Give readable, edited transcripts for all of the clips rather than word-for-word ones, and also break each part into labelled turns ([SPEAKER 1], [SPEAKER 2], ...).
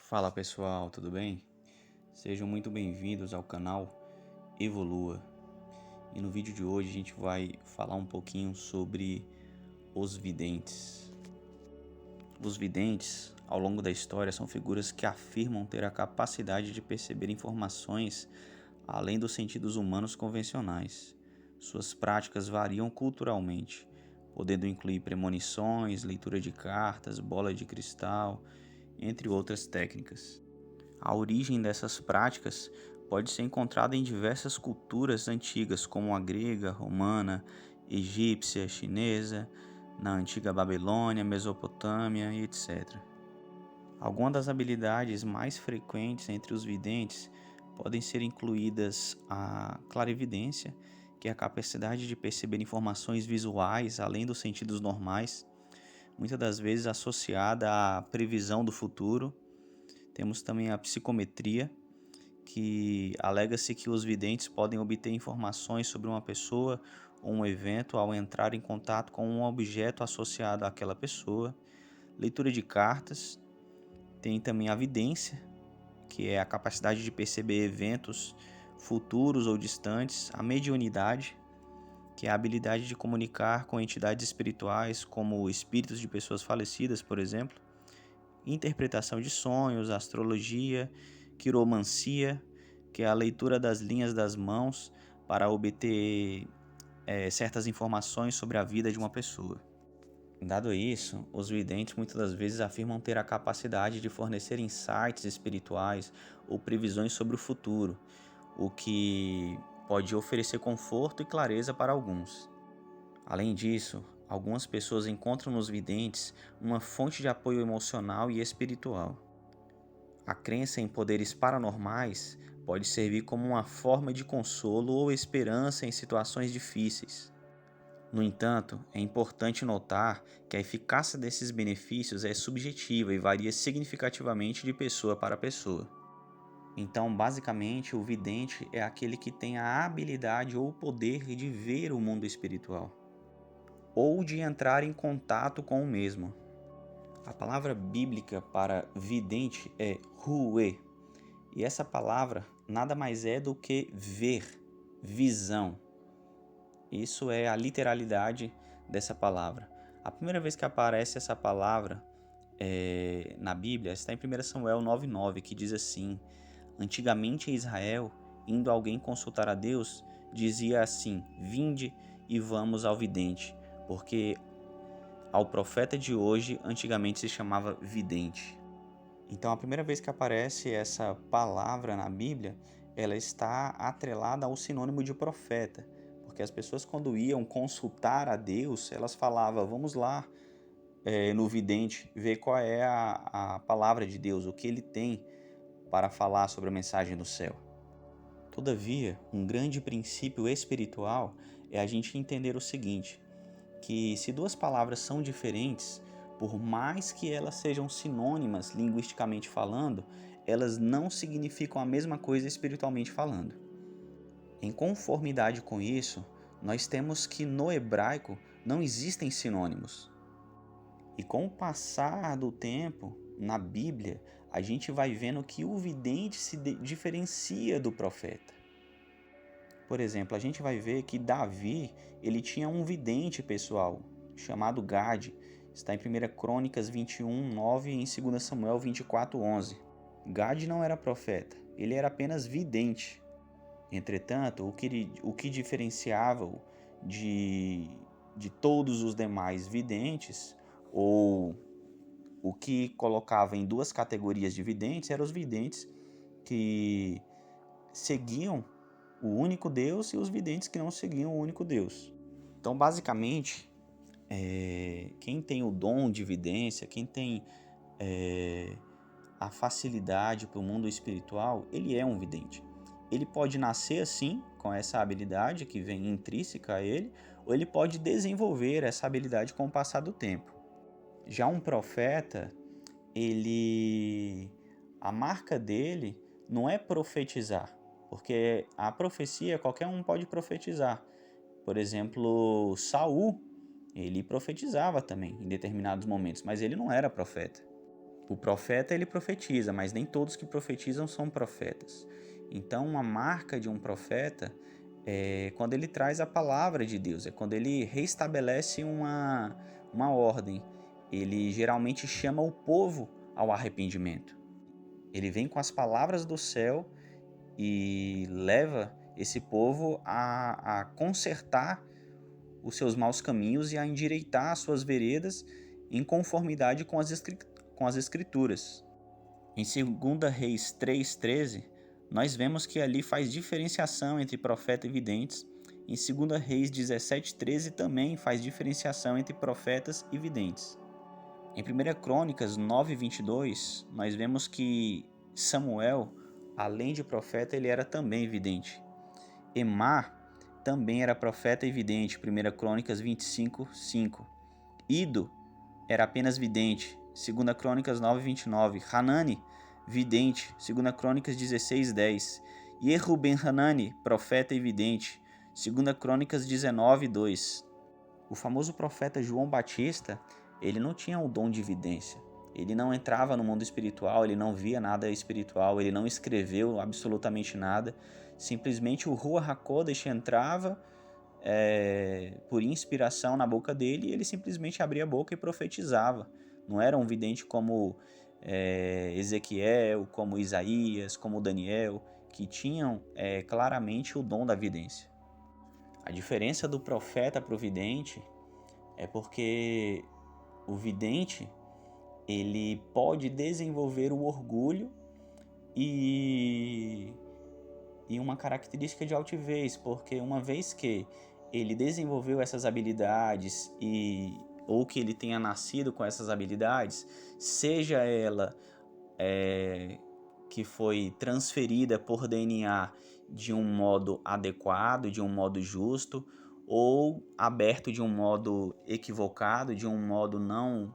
[SPEAKER 1] Fala pessoal, tudo bem? Sejam muito bem-vindos ao canal Evolua. E no vídeo de hoje a gente vai falar um pouquinho sobre os videntes. Os videntes, ao longo da história, são figuras que afirmam ter a capacidade de perceber informações além dos sentidos humanos convencionais. Suas práticas variam culturalmente, podendo incluir premonições, leitura de cartas, bola de cristal, entre outras técnicas. A origem dessas práticas pode ser encontrada em diversas culturas antigas, como a grega, romana, egípcia, chinesa, na antiga Babilônia, Mesopotâmia e etc. Algumas das habilidades mais frequentes entre os videntes podem ser incluídas a clarividência, que é a capacidade de perceber informações visuais além dos sentidos normais, muitas das vezes associada à previsão do futuro. Temos também a psicometria, que alega-se que os videntes podem obter informações sobre uma pessoa ou um evento ao entrar em contato com um objeto associado àquela pessoa. Leitura de cartas. Tem também a vidência, que é a capacidade de perceber eventos futuros ou distantes. A mediunidade, que é a habilidade de comunicar com entidades espirituais, como espíritos de pessoas falecidas, por exemplo. Interpretação de sonhos, astrologia, quiromancia, que é a leitura das linhas das mãos para obter certas informações sobre a vida de uma pessoa. Dado isso, os videntes muitas das vezes afirmam ter a capacidade de fornecer insights espirituais ou previsões sobre o futuro, o que pode oferecer conforto e clareza para alguns. Além disso, algumas pessoas encontram nos videntes uma fonte de apoio emocional e espiritual. A crença em poderes paranormais pode servir como uma forma de consolo ou esperança em situações difíceis. No entanto, é importante notar que a eficácia desses benefícios é subjetiva e varia significativamente de pessoa para pessoa. Então, basicamente, o vidente é aquele que tem a habilidade ou o poder de ver o mundo espiritual, ou de entrar em contato com o mesmo. A palavra bíblica para vidente é ruê, e essa palavra nada mais é do que ver, visão. Isso é a literalidade dessa palavra. A primeira vez que aparece essa palavra na Bíblia está em 1 Samuel 9,9, que diz assim: Antigamente em Israel, indo alguém consultar a Deus, dizia assim: Vinde e vamos ao vidente, porque ao profeta de hoje antigamente se chamava vidente. Então, a primeira vez que aparece essa palavra na Bíblia, ela está atrelada ao sinônimo de profeta, porque as pessoas, quando iam consultar a Deus, elas falavam: vamos lá no vidente ver qual é a palavra de Deus, o que ele tem para falar sobre a mensagem do céu. Todavia, um grande princípio espiritual é a gente entender o seguinte: que se duas palavras são diferentes, por mais que elas sejam sinônimas linguisticamente falando, elas não significam a mesma coisa espiritualmente falando. Em conformidade com isso, nós temos que no hebraico não existem sinônimos. E com o passar do tempo, na Bíblia, a gente vai vendo que o vidente se diferencia do profeta. Por exemplo, a gente vai ver que Davi, ele tinha um vidente pessoal, chamado Gade. Está em 1 Crônicas 21:9 e em 2 Samuel 24:11. Gade não era profeta, ele era apenas vidente. Entretanto, o que diferenciava-o de todos os demais videntes, ou o que colocava em duas categorias de videntes, eram os videntes que seguiam o único Deus e os videntes que não seguiam o único Deus. Então, basicamente, quem tem o dom de vidência, quem tem a facilidade para o mundo espiritual, ele é um vidente. Ele pode nascer assim, com essa habilidade que vem intrínseca a ele, ou ele pode desenvolver essa habilidade com o passar do tempo. Já um profeta, a marca dele não é profetizar, porque a profecia qualquer um pode profetizar. Por exemplo, Saul, ele profetizava também em determinados momentos, mas ele não era profeta. O profeta, ele profetiza, mas nem todos que profetizam são profetas. Então, uma marca de um profeta é quando ele traz a palavra de Deus, é quando ele restabelece uma ordem. Ele geralmente chama o povo ao arrependimento. Ele vem com as palavras do céu e leva esse povo a consertar os seus maus caminhos e a endireitar as suas veredas em conformidade com as Escrituras. Em 2 Reis 3,13, nós vemos que ali faz diferenciação entre profeta e videntes. Em 2 Reis 17,13 também faz diferenciação entre profetas e videntes. Em 1 Crônicas 9,22, nós vemos que Samuel, além de profeta, ele era também vidente. Emá também era profeta e vidente, 1 Crônicas 25:5. Ido era apenas vidente, 2 Crônicas 9:29. Hanani, vidente, 2 Crônicas 16:10. Jehu ben Hanani, profeta e vidente, 2 Crônicas 19:2. O famoso profeta João Batista, ele não tinha o dom de vidência. Ele não entrava no mundo espiritual, ele não via nada espiritual, ele não escreveu absolutamente nada. Simplesmente o Ruach HaKodesh entrava por inspiração na boca dele e ele simplesmente abria a boca e profetizava. Não era um vidente como Ezequiel, como Isaías, como Daniel, que tinham claramente o dom da vidência. A diferença do profeta para o vidente é porque o vidente ele pode desenvolver o orgulho e uma característica de altivez, porque uma vez que ele desenvolveu essas habilidades ou que ele tenha nascido com essas habilidades, seja ela que foi transferida por DNA de um modo adequado, de um modo justo, ou aberto de um modo equivocado, de um modo não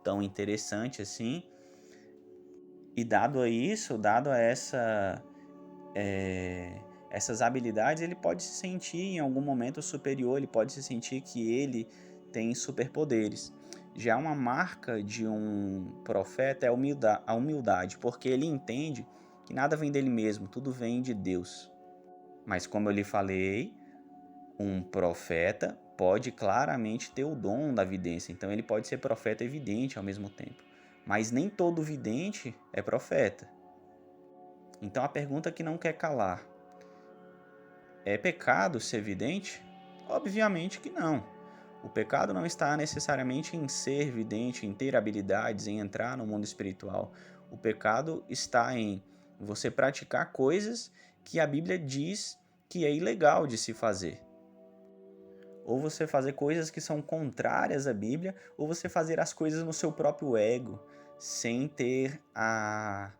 [SPEAKER 1] tão interessante assim. E dado a essas habilidades, ele pode se sentir em algum momento superior, ele pode se sentir que ele tem superpoderes. Já uma marca de um profeta é a humildade, porque ele entende que nada vem dele mesmo, tudo vem de Deus. Mas como eu lhe falei, um profeta pode claramente ter o dom da vidência, então ele pode ser profeta e vidente ao mesmo tempo. Mas nem todo vidente é profeta. Então a pergunta que não quer calar: é pecado ser vidente? Obviamente que não. O pecado não está necessariamente em ser vidente, em ter habilidades, em entrar no mundo espiritual. O pecado está em você praticar coisas que a Bíblia diz que é ilegal de se fazer. Ou você fazer coisas que são contrárias à Bíblia, ou você fazer as coisas no seu próprio ego, sem ter a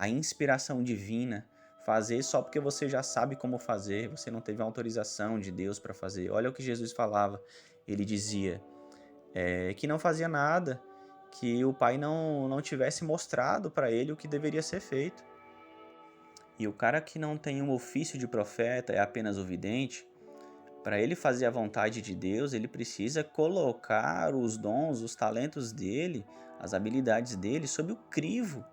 [SPEAKER 1] inspiração divina. Fazer só porque você já sabe como fazer, você não teve a autorização de Deus para fazer. Olha o que Jesus falava. Ele dizia que não fazia nada, que o Pai não tivesse mostrado para ele o que deveria ser feito. E o cara que não tem um ofício de profeta, é apenas o vidente, para ele fazer a vontade de Deus, ele precisa colocar os dons, os talentos dele, as habilidades dele sob o crivo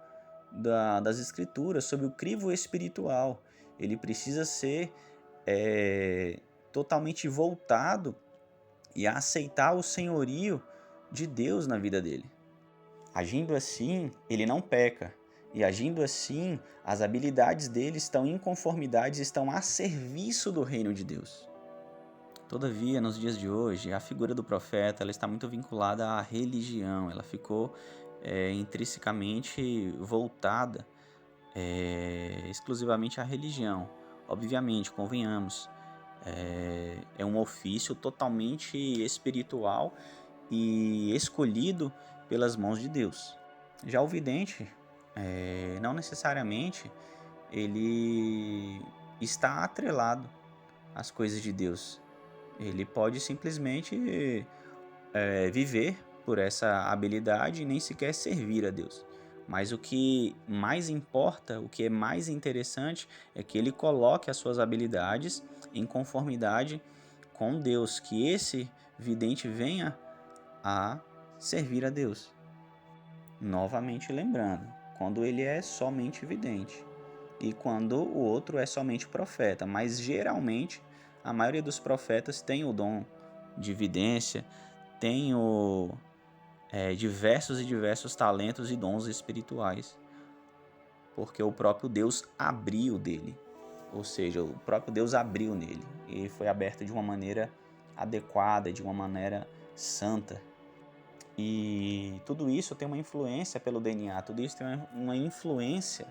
[SPEAKER 1] das Escrituras, sob o crivo espiritual. Ele precisa ser totalmente voltado e aceitar o senhorio de Deus na vida dele. Agindo assim, ele não peca. E agindo assim, as habilidades dele estão em conformidade, estão a serviço do reino de Deus. Todavia, nos dias de hoje, a figura do profeta ela está muito vinculada à religião. Ela ficou intrinsecamente voltada exclusivamente à religião. Obviamente, convenhamos, é um ofício totalmente espiritual e escolhido pelas mãos de Deus. Já o vidente, não necessariamente ele está atrelado às coisas de Deus. Ele pode simplesmente viver por essa habilidade e nem sequer servir a Deus. Mas o que mais importa, o que é mais interessante, é que ele coloque as suas habilidades em conformidade com Deus, que esse vidente venha a servir a Deus. Novamente lembrando, quando ele é somente vidente e quando o outro é somente profeta, mas geralmente a maioria dos profetas tem o dom de vidência, tem diversos talentos e dons espirituais, porque o próprio Deus abriu dele, ou seja, o próprio Deus abriu nele e foi aberto de uma maneira adequada, de uma maneira santa. E tudo isso tem uma influência pelo DNA, tudo isso tem uma influência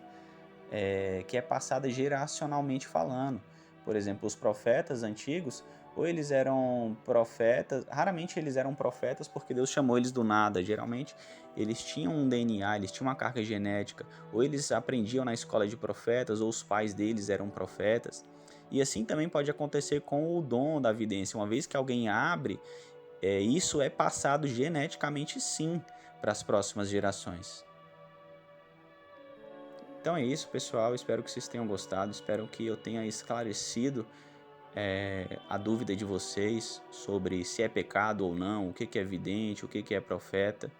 [SPEAKER 1] que é passada geracionalmente falando. Por exemplo, os profetas antigos, ou eles eram profetas, raramente eles eram profetas porque Deus chamou eles do nada. Geralmente eles tinham um DNA, eles tinham uma carga genética, ou eles aprendiam na escola de profetas, ou os pais deles eram profetas. E assim também pode acontecer com o dom da vidência. Uma vez que alguém abre, isso é passado geneticamente sim para as próximas gerações. Então é isso, pessoal. Espero que vocês tenham gostado. Espero que eu tenha esclarecido a dúvida de vocês sobre se é pecado ou não, o que é vidente, o que é profeta.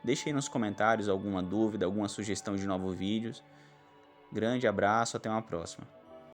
[SPEAKER 1] Deixe aí nos comentários alguma dúvida, alguma sugestão de novos vídeos. Grande abraço, até uma próxima.